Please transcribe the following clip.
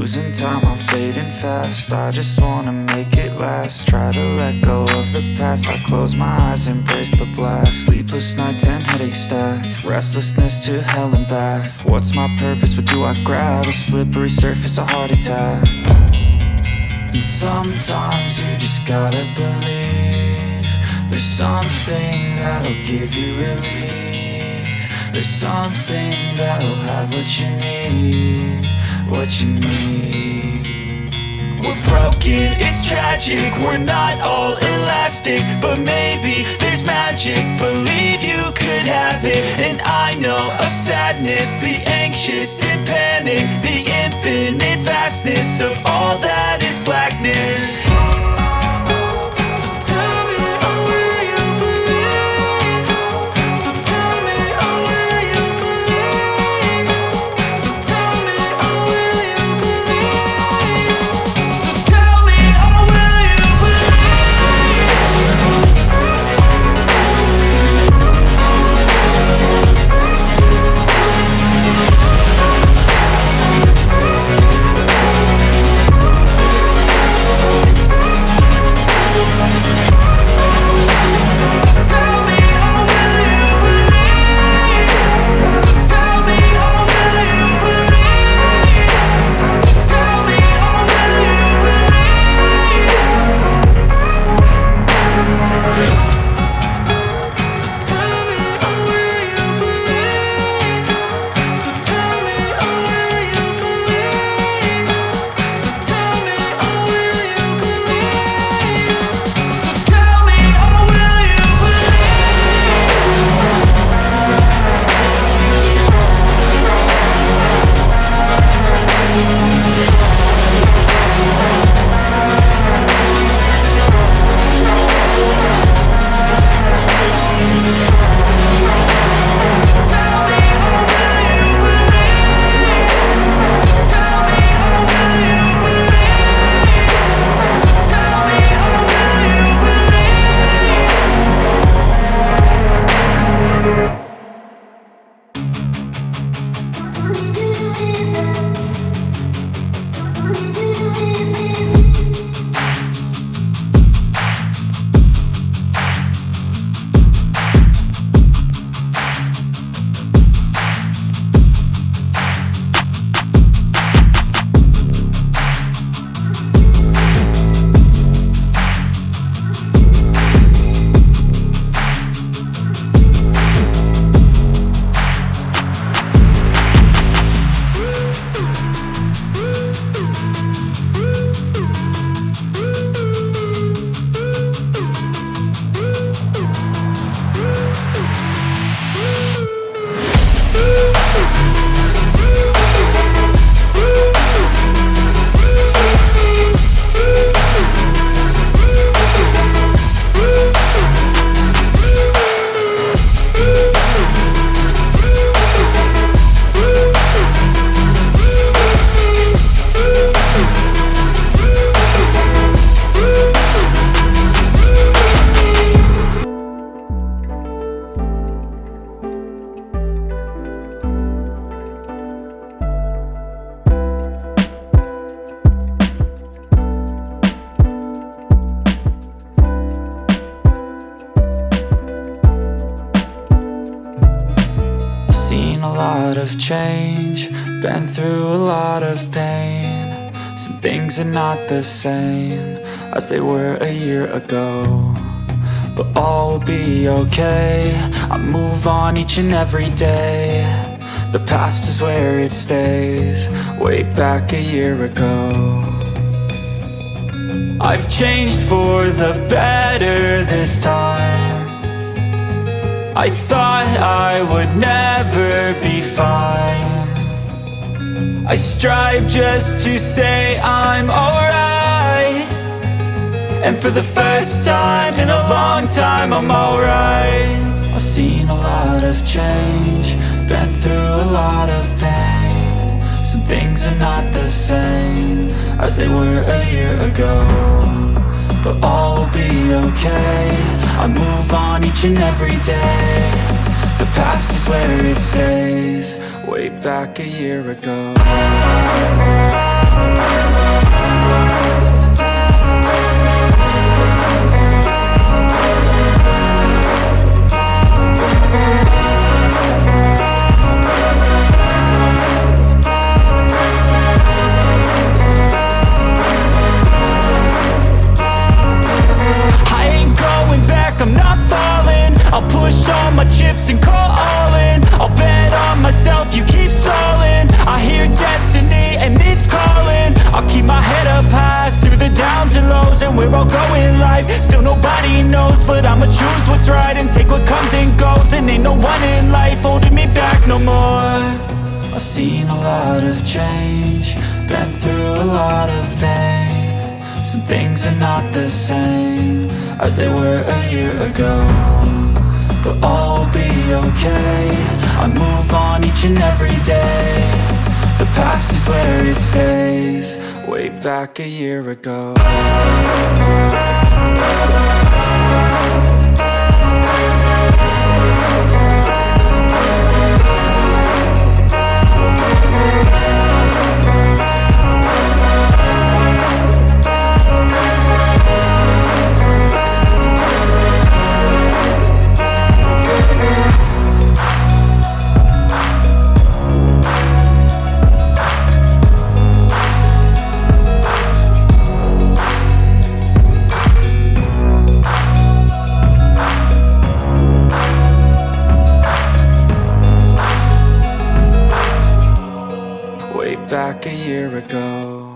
Losing time, I'm fading fast. I just wanna make it last. Try to let go of the past. I close my eyes, embrace the blast. Sleepless nights and headaches stack. Restlessness to hell and back. What's my purpose? What do I grab? A slippery surface, a heart attack. And sometimes you just gotta believe there's something that'll give you relief. There's something that'll have what you need, what you need. We're broken, it's tragic, we're not all elastic, but maybe there's magic. Believe you could have it, and I know of sadness, the anxious and panic, the infinite vastness of all that is blackness. Of change, been through a lot of pain. Some things are not the same as they were a year ago, but all will be okay. I move on each and every day. The past is where it stays, way back a year ago. I've changed for the better this time. I thought I would never be fine. I strive just to say I'm alright, and for the first time in a long time I'm alright. I've seen a lot of change, been through a lot of pain. Some things are not the same as they were a year ago, but all will be okay. I move on each and every day. The past is where it stays, way back a year ago. change. Been through a lot of pain. Some things are not the same as they were a year ago, but all will be okay. I move on each and every day. The past is where it stays. Way back a year ago. Way back a year ago.